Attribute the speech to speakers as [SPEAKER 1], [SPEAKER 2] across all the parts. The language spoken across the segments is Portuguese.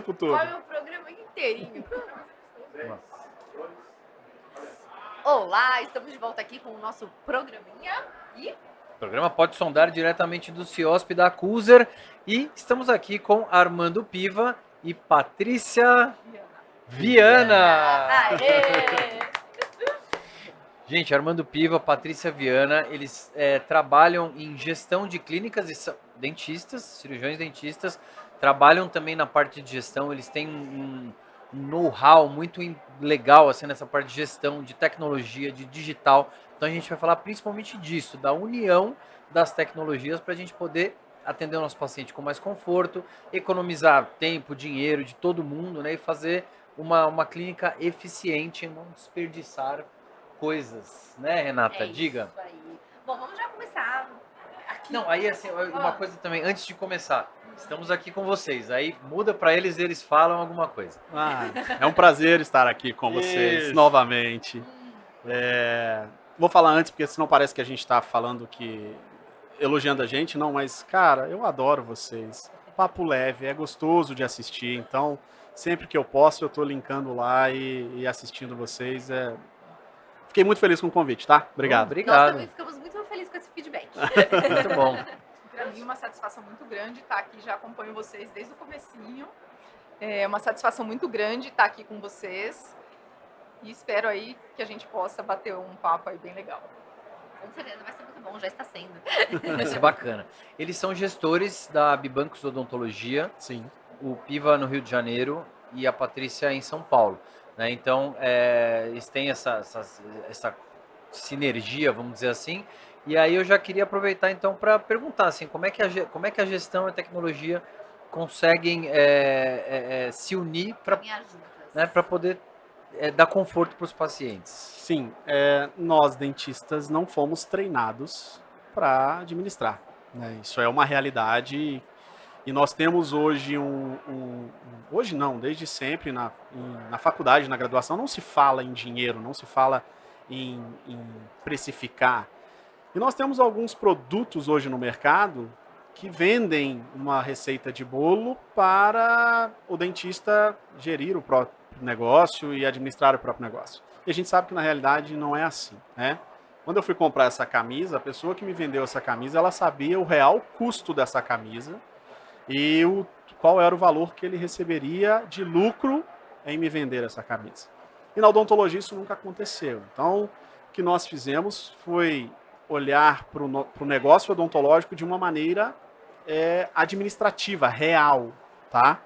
[SPEAKER 1] tempo todo.
[SPEAKER 2] Olha o programa inteirinho. Olá, estamos de volta aqui com o nosso programinha e...
[SPEAKER 3] O programa pode sondar diretamente do CIOSP da Acuser e estamos aqui com Armando Piva e Patrícia Viana.
[SPEAKER 2] Aê!
[SPEAKER 3] Gente, Armando Piva, Patrícia Viana, eles trabalham em gestão de clínicas e são dentistas, cirurgiões dentistas, trabalham também na parte de gestão, eles têm um know-how muito legal assim, nessa parte de gestão, de tecnologia, de digital. Então a gente vai falar principalmente disso, da união das tecnologias para a gente poder atender o nosso paciente com mais conforto, economizar tempo, dinheiro de todo mundo, né, e fazer uma clínica eficiente e não desperdiçar coisas, né, Renata?
[SPEAKER 2] É
[SPEAKER 3] Diga.
[SPEAKER 2] isso aí. Bom, vamos já começar aqui.
[SPEAKER 3] Não, aí assim, uma coisa também, antes de começar, estamos aqui com vocês, aí muda para eles falam alguma coisa.
[SPEAKER 1] É um prazer estar aqui com vocês
[SPEAKER 3] Isso.
[SPEAKER 1] novamente. Vou falar antes, porque senão parece que a gente está falando elogiando a gente, não, mas, cara, eu adoro vocês. Papo leve, é gostoso de assistir, então, sempre que eu posso, eu tô linkando lá e assistindo vocês. Fiquei muito feliz com o convite, tá? Obrigado.
[SPEAKER 2] Nós
[SPEAKER 3] Obrigado.
[SPEAKER 2] também ficamos muito felizes com esse feedback.
[SPEAKER 3] Muito bom.
[SPEAKER 4] Para mim, uma satisfação muito grande estar aqui, já acompanho vocês desde o comecinho. É uma satisfação muito grande estar aqui com vocês e espero aí que a gente possa bater um papo aí bem legal.
[SPEAKER 2] Com certeza vai ser muito bom, já está sendo.
[SPEAKER 3] Vai ser bacana. Eles são gestores da Bibancos Odontologia,
[SPEAKER 1] Sim.
[SPEAKER 3] o Piva no Rio de Janeiro e a Patrícia em São Paulo, né? Então, eles têm essa sinergia, vamos dizer assim. E aí eu já queria aproveitar então para perguntar assim, como é que a gestão e a tecnologia conseguem se unir para
[SPEAKER 2] Caminhar juntas.
[SPEAKER 3] né, para poder dar conforto para os pacientes?
[SPEAKER 1] Sim, nós dentistas não fomos treinados para administrar, né? Isso é uma realidade e nós temos hoje hoje não, desde sempre na faculdade, na graduação, não se fala em dinheiro, não se fala em precificar. E nós temos alguns produtos hoje no mercado que vendem uma receita de bolo para o dentista gerir o próprio negócio e administrar o próprio negócio. E a gente sabe que na realidade não é assim, né? Quando eu fui comprar essa camisa, a pessoa que me vendeu essa camisa, ela sabia o real custo dessa camisa e qual era o valor que ele receberia de lucro em me vender essa camisa. E na odontologia isso nunca aconteceu. Então, o que nós fizemos foi olhar para o negócio odontológico de uma maneira administrativa, real, tá?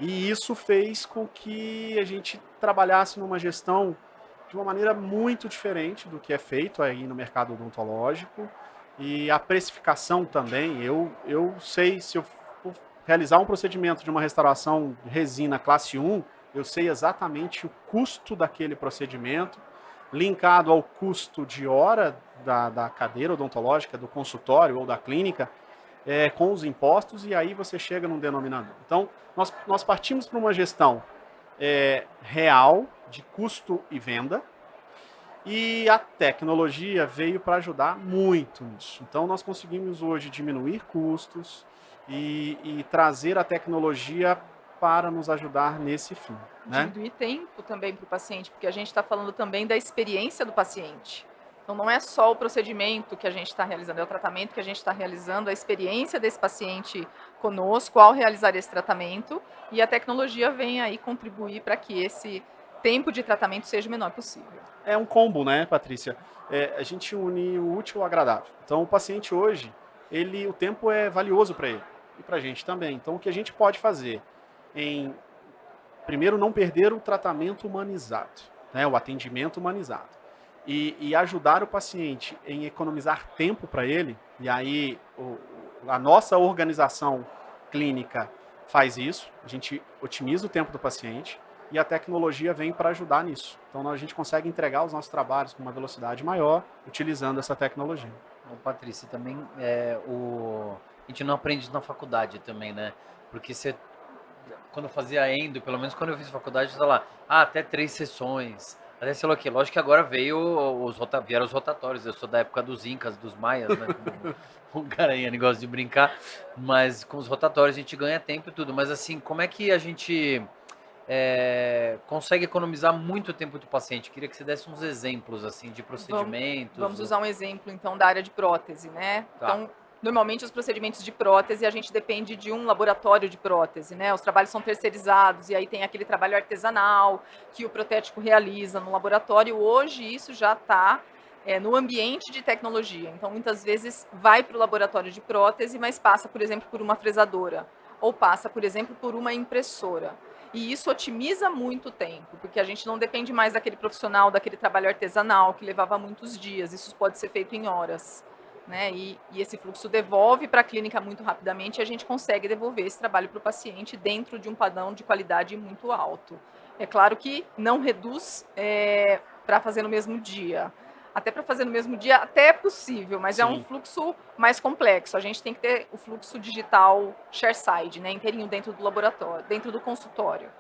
[SPEAKER 1] E isso fez com que a gente trabalhasse numa gestão de uma maneira muito diferente do que é feito aí no mercado odontológico. E a precificação também, eu sei, se eu for realizar um procedimento de uma restauração de resina classe 1, eu sei exatamente o custo daquele procedimento, linkado ao custo de hora da cadeira odontológica, do consultório ou da clínica, com os impostos, e aí você chega num denominador. Então, nós partimos para uma gestão real de custo e venda, e a tecnologia veio para ajudar muito nisso. Então, nós conseguimos hoje diminuir custos e trazer a tecnologia para nos ajudar nesse fim, né?
[SPEAKER 4] Diminuir tempo também para o paciente, porque a gente está falando também da experiência do paciente. Então, não é só o procedimento que a gente está realizando, é o tratamento que a gente está realizando, a experiência desse paciente conosco ao realizar esse tratamento, e a tecnologia vem aí contribuir para que esse tempo de tratamento seja o menor possível.
[SPEAKER 1] É um combo, né, Patrícia? A gente une o útil ao agradável. Então, o paciente hoje, o tempo é valioso para ele e para a gente também. Então, o que a gente pode fazer primeiro, não perder o tratamento humanizado, né, o atendimento humanizado. E ajudar o paciente em economizar tempo para ele, e aí a nossa organização clínica faz isso, a gente otimiza o tempo do paciente e a tecnologia vem para ajudar nisso. Então a gente consegue entregar os nossos trabalhos com uma velocidade maior utilizando essa tecnologia.
[SPEAKER 3] Bom, Patrícia, também a gente não aprende isso na faculdade também, né? Porque quando eu fazia endo, pelo menos quando eu fiz faculdade, tá lá, até 3 sessões, Até você falou aqui, lógico que agora vieram os rotatórios. Eu sou da época dos Incas, dos Maias, né? Como o Garanhani gosta de brincar. Mas com os rotatórios a gente ganha tempo e tudo. Mas assim, como é que a gente consegue economizar muito tempo do paciente? Queria que você desse uns exemplos assim de procedimentos.
[SPEAKER 4] Vamos usar um exemplo, então, da área de prótese, né?
[SPEAKER 3] Tá.
[SPEAKER 4] Então, normalmente os procedimentos de prótese, a gente depende de um laboratório de prótese, né? Os trabalhos são terceirizados, e aí tem aquele trabalho artesanal que o protético realiza no laboratório. Hoje, isso já está no ambiente de tecnologia. Então, muitas vezes, vai para o laboratório de prótese, mas passa, por exemplo, por uma fresadora, ou passa, por exemplo, por uma impressora. E isso otimiza muito o tempo, porque a gente não depende mais daquele profissional, daquele trabalho artesanal que levava muitos dias. Isso pode ser feito em horas, né? E esse fluxo devolve para a clínica muito rapidamente e a gente consegue devolver esse trabalho para o paciente dentro de um padrão de qualidade muito alto. É claro que não reduz para fazer no mesmo dia. Até para fazer no mesmo dia, até é possível, mas é um
[SPEAKER 1] Sim.
[SPEAKER 4] fluxo mais complexo. A gente tem que ter o fluxo digital chairside, né, inteirinho dentro do laboratório, dentro do consultório.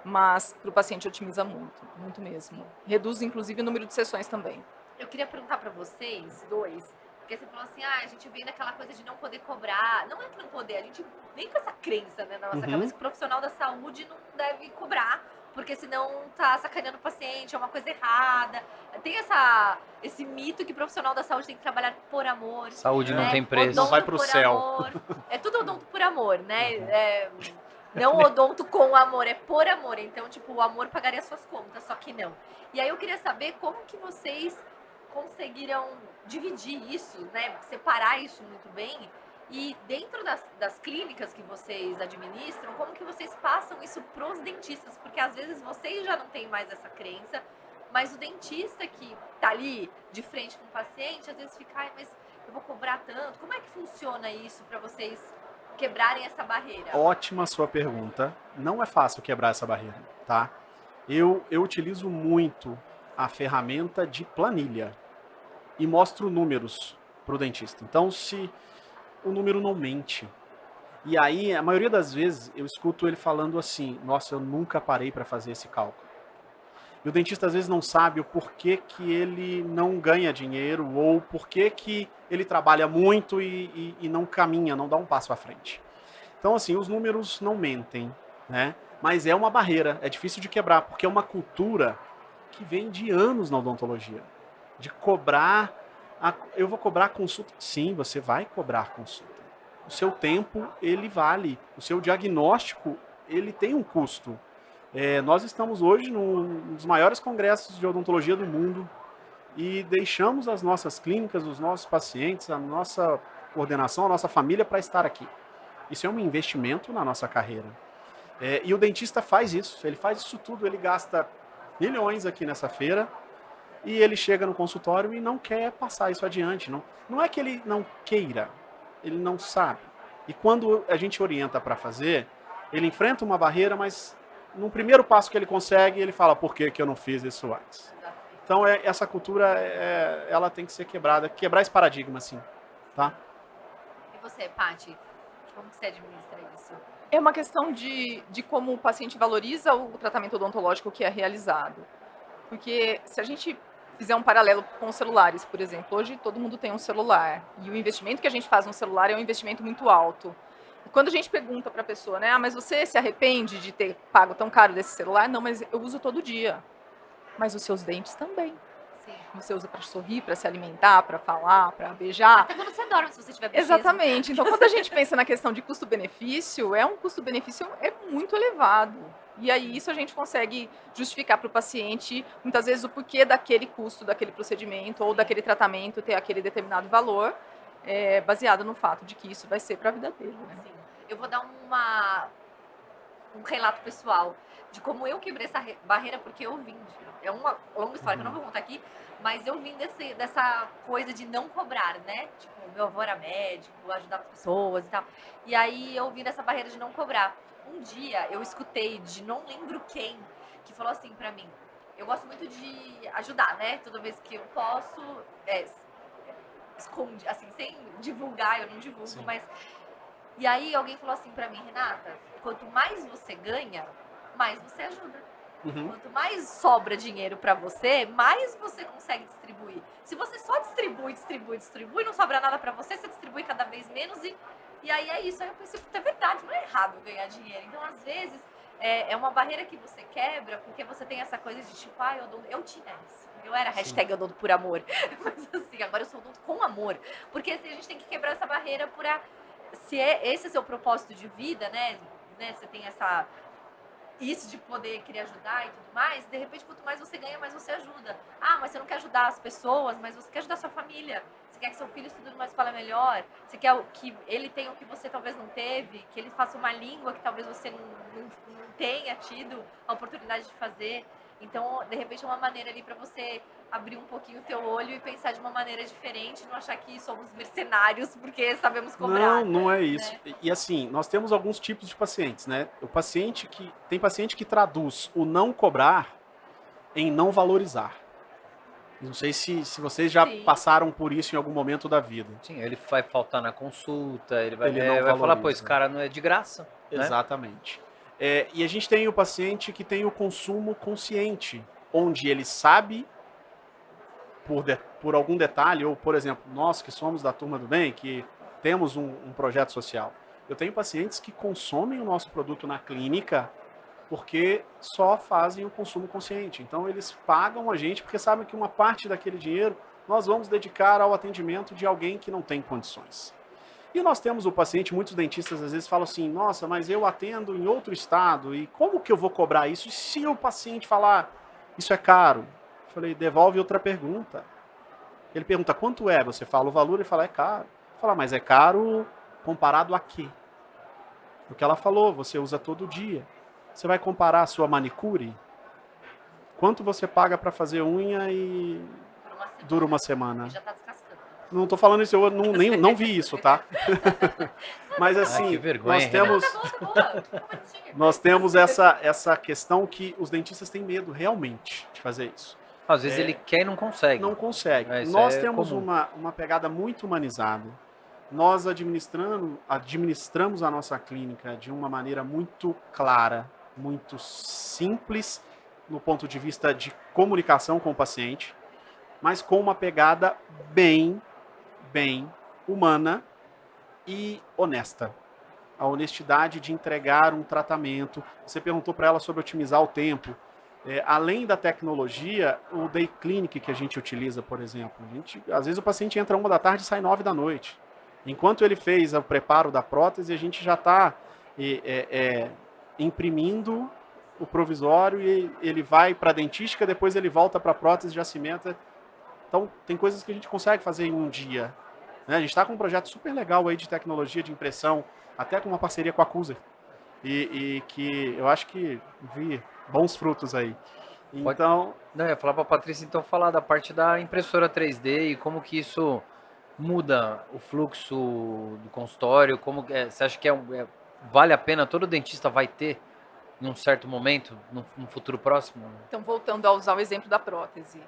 [SPEAKER 4] Mas para o paciente otimiza muito, muito mesmo. Reduz, inclusive, o número de sessões também.
[SPEAKER 2] Eu queria perguntar pra vocês dois, porque você falou assim, a gente vem daquela coisa de não poder cobrar. Não é que não poder, a gente vem com essa crença, né, na nossa cabeça que o profissional da saúde não deve cobrar, porque senão tá sacaneando o paciente, é uma coisa errada. Tem esse mito que profissional da saúde tem que trabalhar por amor.
[SPEAKER 3] Saúde não
[SPEAKER 2] né?
[SPEAKER 3] tem preço.
[SPEAKER 2] Odonto
[SPEAKER 1] Vai pro
[SPEAKER 2] por
[SPEAKER 1] céu.
[SPEAKER 2] amor. É tudo odonto por amor, né? Não odonto com amor, é por amor. Então, tipo, o amor pagaria suas contas, só que não. E aí eu queria saber como que vocês conseguiram dividir isso, né? Separar isso muito bem. E dentro das clínicas que vocês administram, como que vocês passam isso pros dentistas? Porque às vezes vocês já não têm mais essa crença, mas o dentista que tá ali de frente com o paciente, às vezes fica, mas eu vou cobrar tanto. Como é que funciona isso para vocês quebrarem essa barreira?
[SPEAKER 1] Ótima sua pergunta. Não é fácil quebrar essa barreira, tá? Eu utilizo muito a ferramenta de planilha e mostro números para o dentista. Então, se o número não mente, e aí, a maioria das vezes, eu escuto ele falando assim, nossa, eu nunca parei para fazer esse cálculo. E o dentista às vezes não sabe o porquê que ele não ganha dinheiro ou porquê que ele trabalha muito e não caminha, não dá um passo à frente. Então, assim, os números não mentem, né? Mas é uma barreira, é difícil de quebrar, porque é uma cultura que vem de anos na odontologia. De cobrar, eu vou cobrar consulta. Sim, você vai cobrar consulta. O seu tempo, ele vale. O seu diagnóstico, ele tem um custo. Nós estamos hoje num dos maiores congressos de odontologia do mundo e deixamos as nossas clínicas, os nossos pacientes, a nossa coordenação, a nossa família para estar aqui. Isso é um investimento na nossa carreira. E o dentista faz isso, ele faz isso tudo, ele gasta milhões aqui nessa feira e ele chega no consultório e não quer passar isso adiante. Não é que ele não queira, ele não sabe. E quando a gente orienta para fazer, ele enfrenta uma barreira, mas no primeiro passo que ele consegue, ele fala, por que eu não fiz isso antes? Então, essa cultura, ela tem que ser quebrada, quebrar esse paradigma, assim, tá?
[SPEAKER 2] E você, Paty? Como que você administra isso?
[SPEAKER 4] É uma questão de como o paciente valoriza o tratamento odontológico que é realizado. Porque se a gente fizer um paralelo com os celulares, por exemplo, hoje todo mundo tem um celular e o investimento que a gente faz no celular é um investimento muito alto. E quando a gente pergunta para a pessoa, né, mas você se arrepende de ter pago tão caro desse celular? Não, mas eu uso todo dia. Mas os seus dentes também.
[SPEAKER 2] Sim.
[SPEAKER 4] Você usa para sorrir, para se alimentar, para falar, para beijar.
[SPEAKER 2] Até quando você dorme, se você tiver bruxismo.
[SPEAKER 4] Exatamente. Então, quando a gente pensa na questão de custo-benefício, é um custo-benefício muito elevado. E aí isso a gente consegue justificar para o paciente, muitas vezes, o porquê daquele custo, daquele procedimento ou daquele tratamento ter aquele determinado valor, baseado no fato de que isso vai ser para a vida dele. Né?
[SPEAKER 2] Sim. Eu vou dar um relato pessoal de como eu quebrei essa barreira, porque eu vim. É uma longa história que eu não vou contar aqui, mas eu vim dessa coisa de não cobrar, né? Tipo, meu avô era médico, ajudava as pessoas e tal. E aí eu vim dessa barreira de não cobrar. Um dia eu escutei de não lembro quem, que falou assim pra mim, eu gosto muito de ajudar, né? Toda vez que eu posso, esconde, assim, sem divulgar, eu não divulgo,
[SPEAKER 1] Sim.
[SPEAKER 2] mas... E aí alguém falou assim pra mim, Renata, quanto mais você ganha, mais você ajuda.
[SPEAKER 1] Uhum.
[SPEAKER 2] Quanto mais sobra dinheiro para você, mais você consegue distribuir. Se você só distribui, não sobra nada para você, você distribui cada vez menos e aí é isso. Aí eu pensei, puta, é verdade, não é errado ganhar dinheiro. Então, às vezes, é uma barreira que você quebra porque você tem essa coisa de tipo, eu tinha isso. Eu era hashtag odonto por amor. Mas assim, agora eu sou odonto com amor. Porque assim, a gente tem que quebrar essa barreira se esse é seu propósito de vida, né? Você tem isso de poder querer ajudar e tudo mais, de repente, quanto mais você ganha, mais você ajuda. Ah, mas você não quer ajudar as pessoas, mas você quer ajudar a sua família. Você quer que seu filho estude numa escola melhor. Você quer que ele tenha o que você talvez não teve, que ele faça uma língua que talvez você não tenha tido a oportunidade de fazer. Então, de repente, é uma maneira ali para você abrir um pouquinho o teu olho e pensar de uma maneira diferente, não achar que somos mercenários porque sabemos cobrar.
[SPEAKER 1] Não é isso.
[SPEAKER 2] Né?
[SPEAKER 1] E assim, nós temos alguns tipos de pacientes, né? Tem paciente que traduz o não cobrar em não valorizar. Não sei se vocês já
[SPEAKER 2] Sim.
[SPEAKER 1] passaram por isso em algum momento da vida.
[SPEAKER 3] Sim, ele vai faltar na consulta, ele vai
[SPEAKER 1] Ele não
[SPEAKER 3] falar, pô, esse
[SPEAKER 1] valoriza.
[SPEAKER 3] cara não é de graça, né?
[SPEAKER 1] Exatamente. E a gente tem o paciente que tem o consumo consciente, onde ele sabe por algum detalhe, ou por exemplo, nós que somos da Turma do Bem, que temos um projeto social. Eu tenho pacientes que consomem o nosso produto na clínica porque só fazem o consumo consciente. Então eles pagam a gente porque sabem que uma parte daquele dinheiro nós vamos dedicar ao atendimento de alguém que não tem condições. E nós temos o paciente, muitos dentistas às vezes falam assim, nossa, mas eu atendo em outro estado e como que eu vou cobrar isso? E se o paciente falar, isso é caro? Eu falei, devolve outra pergunta. Ele pergunta, quanto é? Você fala o valor e fala, é caro. Fala, mas é caro comparado a quê? O que ela falou, você usa todo dia. Você vai comparar a sua manicure? Quanto você paga para fazer unha e dura uma semana?
[SPEAKER 2] Já tá descascando.
[SPEAKER 1] Não tô falando isso, eu não vi isso, tá? Mas assim,
[SPEAKER 3] que vergonha,
[SPEAKER 1] nós temos,
[SPEAKER 2] Tá boa.
[SPEAKER 1] nós temos essa questão que os dentistas têm medo realmente de fazer isso.
[SPEAKER 3] Às vezes ele quer e não consegue.
[SPEAKER 1] Não consegue.
[SPEAKER 3] Isso
[SPEAKER 1] Nós
[SPEAKER 3] é
[SPEAKER 1] temos
[SPEAKER 3] comum.
[SPEAKER 1] uma pegada muito humanizada. Nós administramos a nossa clínica de uma maneira muito clara, muito simples no ponto de vista de comunicação com o paciente, mas com uma pegada bem humana e honesta. A honestidade de entregar um tratamento. Você perguntou para ela sobre otimizar o tempo. Além da tecnologia, o day clinic que a gente utiliza, por exemplo, às vezes o paciente entra 1 da tarde e sai 9 da noite. Enquanto ele fez o preparo da prótese, a gente já está imprimindo o provisório e ele vai para a dentística, depois ele volta para a prótese, já cimenta. Então, tem coisas que a gente consegue fazer em um dia. Né? A gente está com um projeto super legal aí de tecnologia de impressão, até com uma parceria com a Cuser. E que eu acho que vi bons frutos aí. Então...
[SPEAKER 3] Não, eu ia falar para a Patrícia, então, falar da parte da impressora 3D e como que isso muda o fluxo do consultório, você acha que vale a pena, todo dentista vai ter em um certo momento, no futuro próximo?
[SPEAKER 4] Então, voltando a usar o exemplo da prótese.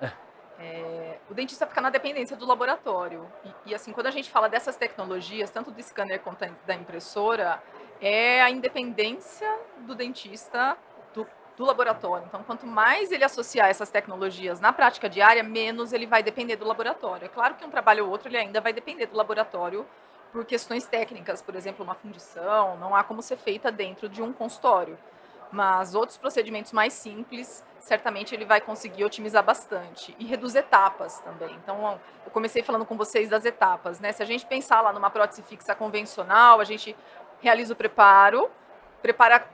[SPEAKER 4] O dentista fica na dependência do laboratório. E assim, quando a gente fala dessas tecnologias, tanto do scanner quanto da impressora, é a independência do dentista do laboratório. Então, quanto mais ele associar essas tecnologias na prática diária, menos ele vai depender do laboratório. É claro que um trabalho ou outro ele ainda vai depender do laboratório por questões técnicas, por exemplo, uma fundição, não há como ser feita dentro de um consultório. Mas outros procedimentos mais simples, certamente ele vai conseguir otimizar bastante. E reduz etapas também. Então, eu comecei falando com vocês das etapas, né? Se a gente pensar lá numa prótese fixa convencional, a gente realiza o prepara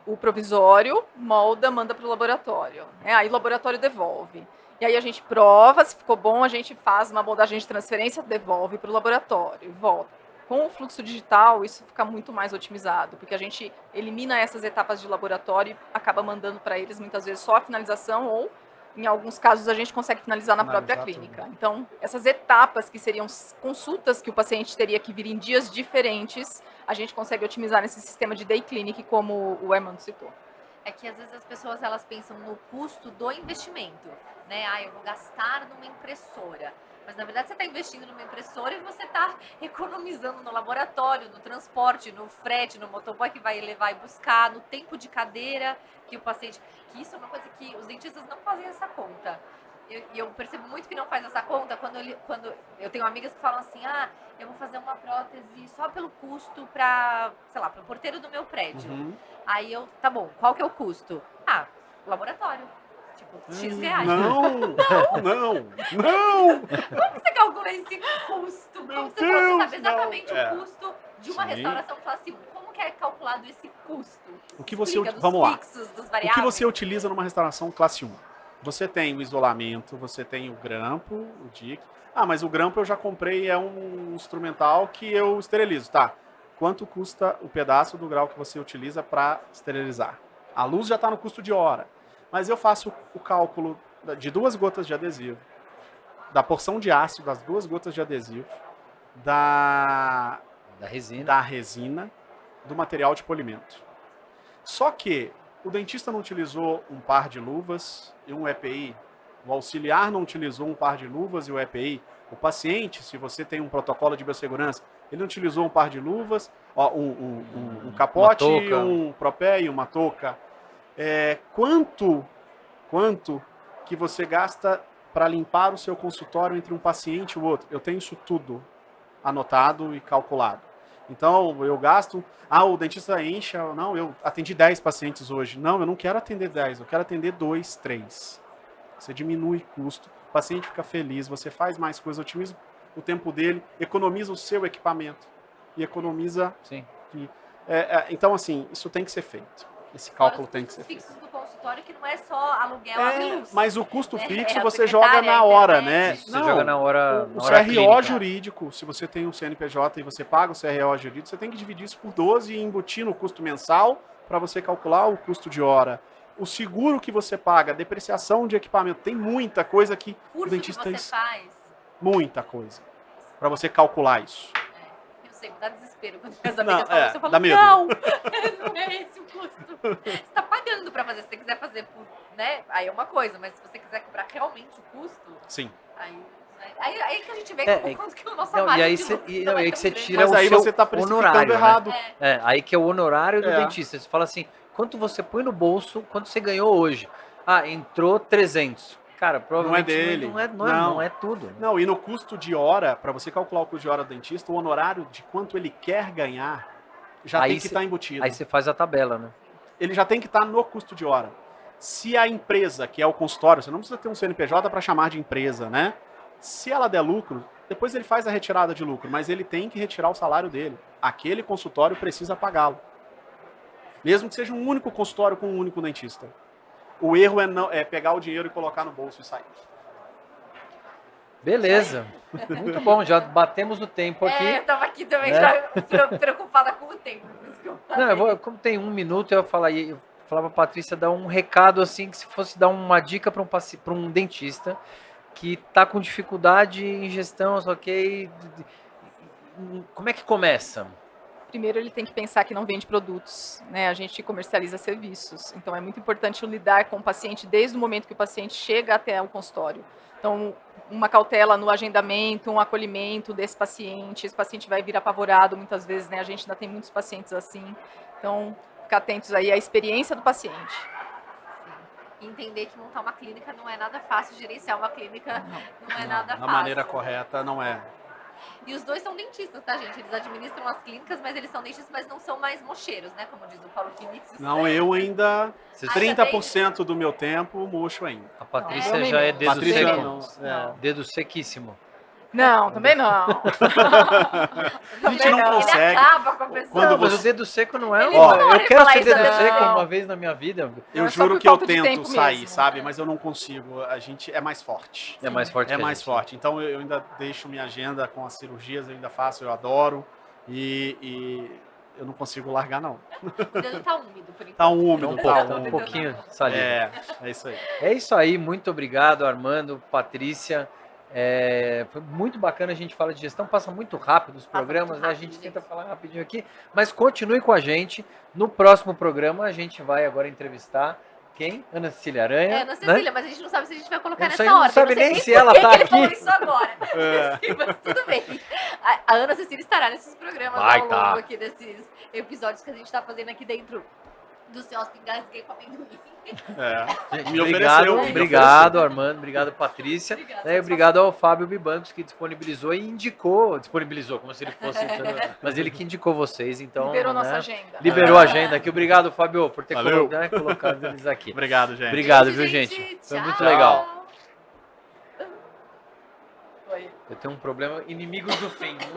[SPEAKER 4] o provisório, molda, manda para o laboratório. Aí o laboratório devolve. E aí a gente prova, se ficou bom, a gente faz uma moldagem de transferência, devolve para o laboratório e volta. Com o fluxo digital, isso fica muito mais otimizado, porque a gente elimina essas etapas de laboratório e acaba mandando para eles, muitas vezes, só a finalização ou, em alguns casos, a gente consegue finalizar na própria clínica.
[SPEAKER 1] Tudo.
[SPEAKER 4] Então, essas etapas que seriam consultas que o paciente teria que vir em dias diferentes, a gente consegue otimizar nesse sistema de day clinic, como o Armando citou.
[SPEAKER 2] É que às vezes as pessoas elas pensam no custo do investimento, né? Ah, eu vou gastar numa impressora. Mas na verdade você está investindo numa impressora e você está economizando no laboratório, no transporte, no frete, no motoboy que vai levar e buscar, no tempo de cadeira que o paciente. Que isso é uma coisa que os dentistas não fazem essa conta. E eu percebo muito que não faz essa conta quando eu tenho amigas que falam assim, ah, eu vou fazer uma prótese só pelo custo para, sei lá, para o porteiro do meu prédio. Aí eu, tá bom, qual que é o custo? Ah, laboratório. Tipo, X reais.
[SPEAKER 1] Não! Não!
[SPEAKER 2] Como você calcula esse custo?
[SPEAKER 1] Meu
[SPEAKER 2] Como você falou, você
[SPEAKER 1] Deus,
[SPEAKER 2] sabe exatamente
[SPEAKER 1] não.
[SPEAKER 2] o custo de uma
[SPEAKER 1] Sim.
[SPEAKER 2] restauração classe 1. Como que é calculado esse custo?
[SPEAKER 1] O que você,
[SPEAKER 2] Explica, dos
[SPEAKER 1] vamos lá.
[SPEAKER 2] fixos, dos
[SPEAKER 1] O
[SPEAKER 2] variáveis.
[SPEAKER 1] que você utiliza numa restauração classe 1? Você tem o isolamento, você tem o grampo, o DIC. Ah, mas o grampo eu já comprei, é um instrumental que eu esterilizo. Tá, quanto custa o pedaço do grau que você utiliza para esterilizar? A luz já está no custo de hora. Mas eu faço o cálculo de 2 gotas de adesivo, da porção de ácido das 2 gotas de adesivo, da resina, do material de polimento. Só que o dentista não utilizou um par de luvas e um EPI, o auxiliar não utilizou um par de luvas e o EPI, o paciente, se você tem um protocolo de biossegurança, ele não utilizou um par de luvas, um capote, um propé e uma touca. Quanto que você gasta para limpar o seu consultório entre um paciente e o outro? Eu tenho isso tudo anotado e calculado. Então, eu gasto... Ah, o dentista enche... Não, eu atendi 10 pacientes hoje. Não, eu não quero atender 10, eu quero atender 2, 3. Você diminui custo, o paciente fica feliz, você faz mais coisas, otimiza o tempo dele, economiza o seu equipamento e economiza...
[SPEAKER 3] Sim.
[SPEAKER 1] Então, assim, isso tem que ser feito. Esse cálculo tem que ser feito.
[SPEAKER 2] Fixos do consultório, que não é só aluguel, água e luz.
[SPEAKER 1] Mas o custo fixo
[SPEAKER 2] a
[SPEAKER 1] você joga na hora, né?
[SPEAKER 3] Isso, você joga na hora.
[SPEAKER 1] O
[SPEAKER 3] na hora
[SPEAKER 1] CRO
[SPEAKER 3] clínica.
[SPEAKER 1] jurídico, se você tem um CNPJ e você paga o CRO jurídico, você tem que dividir isso por 12 e embutir no custo mensal para você calcular o custo de hora. O seguro que você paga, a depreciação de equipamento, tem muita coisa que
[SPEAKER 2] Curso
[SPEAKER 1] o dentista
[SPEAKER 2] que você faz.
[SPEAKER 1] muita coisa para você calcular isso.
[SPEAKER 2] Eu sei, me dá desespero quando minhas amigas falam isso. Eu falo,
[SPEAKER 1] dá medo.
[SPEAKER 2] não, não é esse o custo. Você tá pagando pra fazer. Se você quiser fazer por, né? Aí é uma coisa, mas se você quiser cobrar realmente o custo,
[SPEAKER 1] Sim.
[SPEAKER 2] aí que a gente vê quanto que o nosso
[SPEAKER 3] Não,
[SPEAKER 2] margem
[SPEAKER 3] e aí
[SPEAKER 2] de
[SPEAKER 3] você,
[SPEAKER 2] lucro
[SPEAKER 3] e
[SPEAKER 2] não
[SPEAKER 3] aí
[SPEAKER 2] é
[SPEAKER 3] que
[SPEAKER 2] tão
[SPEAKER 3] você
[SPEAKER 2] grande.
[SPEAKER 3] tira
[SPEAKER 1] Mas
[SPEAKER 3] o
[SPEAKER 1] aí
[SPEAKER 3] seu
[SPEAKER 1] você tá precificando
[SPEAKER 3] honorário,
[SPEAKER 1] errado.
[SPEAKER 3] Né? Aí que é o honorário do
[SPEAKER 1] É.
[SPEAKER 3] dentista. Você fala assim, quanto você põe no bolso, quanto você ganhou hoje? Ah, entrou 300. Cara, provavelmente
[SPEAKER 1] dele.
[SPEAKER 3] não é tudo.
[SPEAKER 1] Não, e no custo de hora, para você calcular o custo de hora do dentista, o honorário de quanto ele quer ganhar já
[SPEAKER 3] Aí
[SPEAKER 1] tem que estar embutido.
[SPEAKER 3] Aí você faz a tabela, né?
[SPEAKER 1] Ele já tem que estar no custo de hora. Se a empresa, que é o consultório, você não precisa ter um CNPJ para chamar de empresa, né? Se ela der lucro, depois ele faz a retirada de lucro, mas ele tem que retirar o salário dele. Aquele consultório precisa pagá-lo. Mesmo que seja um único consultório com um único dentista. O erro é pegar o dinheiro e colocar no bolso e sair.
[SPEAKER 3] Beleza. Muito bom, já batemos o tempo aqui.
[SPEAKER 2] Eu tava aqui também
[SPEAKER 3] Né?
[SPEAKER 2] já preocupada com o tempo. por isso que eu falei.
[SPEAKER 3] Não, como tem 1 minuto, eu falava pra Patrícia dar um recado assim, que se fosse dar uma dica para um dentista que tá com dificuldade em gestão, só que como é que começa?
[SPEAKER 4] Primeiro, ele tem que pensar que não vende produtos, né? A gente comercializa serviços. Então, é muito importante lidar com o paciente desde o momento que o paciente chega até o consultório. Então, uma cautela no agendamento, um acolhimento desse paciente. Esse paciente vai vir apavorado muitas vezes, né? A gente ainda tem muitos pacientes assim. Então, ficar atentos aí à experiência do paciente.
[SPEAKER 2] E entender que montar uma clínica não é nada fácil, gerenciar uma clínica não é nada fácil.
[SPEAKER 1] Da maneira correta, não é.
[SPEAKER 2] E os dois são dentistas, tá, gente? Eles administram as clínicas, mas eles são dentistas, mas não são mais mocheiros, né? Como diz o Paulo Vinícius.
[SPEAKER 1] Não, eu ainda...
[SPEAKER 3] Vocês-
[SPEAKER 1] 30% do meu tempo mocho ainda.
[SPEAKER 3] A Patrícia
[SPEAKER 4] Não,
[SPEAKER 3] já é
[SPEAKER 4] não.
[SPEAKER 3] dedo
[SPEAKER 1] Patrícia
[SPEAKER 3] seco.
[SPEAKER 1] não.
[SPEAKER 3] Dedo sequíssimo.
[SPEAKER 4] Não, também não.
[SPEAKER 1] A gente não
[SPEAKER 4] não.
[SPEAKER 1] consegue.
[SPEAKER 2] Ele acaba com a pessoa.
[SPEAKER 1] Quando
[SPEAKER 3] Não, mas
[SPEAKER 1] você-
[SPEAKER 3] o dedo seco não é
[SPEAKER 2] Ele
[SPEAKER 3] uma...
[SPEAKER 2] não
[SPEAKER 3] Eu
[SPEAKER 2] vai
[SPEAKER 3] quero
[SPEAKER 2] falar
[SPEAKER 3] ser
[SPEAKER 2] isso,
[SPEAKER 3] dedo
[SPEAKER 2] não.
[SPEAKER 3] seco uma vez na minha vida.
[SPEAKER 1] Eu
[SPEAKER 4] Não, é só
[SPEAKER 1] juro
[SPEAKER 4] por
[SPEAKER 1] que eu
[SPEAKER 4] falta de
[SPEAKER 1] tento
[SPEAKER 4] tempo
[SPEAKER 1] sair,
[SPEAKER 4] mesmo.
[SPEAKER 1] sabe? Mas eu não consigo. A gente é mais forte.
[SPEAKER 3] É mais forte
[SPEAKER 1] É
[SPEAKER 3] que a
[SPEAKER 1] mais
[SPEAKER 3] gente.
[SPEAKER 1] forte. Então eu ainda deixo minha agenda com as cirurgias, eu ainda faço, eu adoro. E eu não consigo largar, não.
[SPEAKER 2] O dedo tá úmido, por enquanto.
[SPEAKER 1] Tá úmido,
[SPEAKER 3] Um,
[SPEAKER 1] tá
[SPEAKER 3] pouco,
[SPEAKER 1] úmido.
[SPEAKER 3] um pouquinho de saliva.
[SPEAKER 1] É isso aí.
[SPEAKER 3] É isso aí, muito obrigado, Armando, Patrícia. Foi muito bacana, a gente fala de gestão, passa muito rápido os programas,
[SPEAKER 2] muito
[SPEAKER 3] né? A
[SPEAKER 2] rápido,
[SPEAKER 3] gente
[SPEAKER 2] gente.
[SPEAKER 3] tenta falar rapidinho aqui, mas continue com a gente. No próximo programa, a gente vai agora entrevistar quem? Ana Cecília Aranha.
[SPEAKER 2] Ana Cecília, mas a gente não sabe se a gente vai colocar
[SPEAKER 3] Não
[SPEAKER 2] nessa
[SPEAKER 3] sei, não
[SPEAKER 2] ordem.
[SPEAKER 3] sabe
[SPEAKER 2] não sei
[SPEAKER 3] nem se
[SPEAKER 2] por
[SPEAKER 3] ela
[SPEAKER 2] que
[SPEAKER 3] tá
[SPEAKER 2] que ele falou
[SPEAKER 3] aqui.
[SPEAKER 2] isso agora.
[SPEAKER 1] É.
[SPEAKER 2] Sim, mas tudo bem. A Ana Cecília estará nesses programas
[SPEAKER 3] Vai
[SPEAKER 2] ao
[SPEAKER 3] tá.
[SPEAKER 2] longo aqui desses episódios que a gente está fazendo aqui dentro do Céu Engasguei com amendoim.
[SPEAKER 1] É.
[SPEAKER 3] Gente,
[SPEAKER 1] Me
[SPEAKER 3] obrigado,
[SPEAKER 1] ofereceu, me
[SPEAKER 3] obrigado, Armando, obrigado, Patrícia.
[SPEAKER 2] Obrigada,
[SPEAKER 3] E obrigado ao Fábio Bibancos, que disponibilizou e indicou, como se ele fosse, mas ele que indicou vocês, então,
[SPEAKER 4] Liberou
[SPEAKER 3] né,
[SPEAKER 4] nossa agenda.
[SPEAKER 3] liberou a agenda aqui. Obrigado, Fábio, por ter
[SPEAKER 1] Valeu.
[SPEAKER 3] colocado eles aqui.
[SPEAKER 1] Obrigado, gente.
[SPEAKER 3] Obrigado,
[SPEAKER 2] Beijo,
[SPEAKER 3] viu, gente? Foi muito
[SPEAKER 2] Tchau.
[SPEAKER 3] legal.
[SPEAKER 4] Oi.
[SPEAKER 3] Eu tenho um problema, inimigos do fim.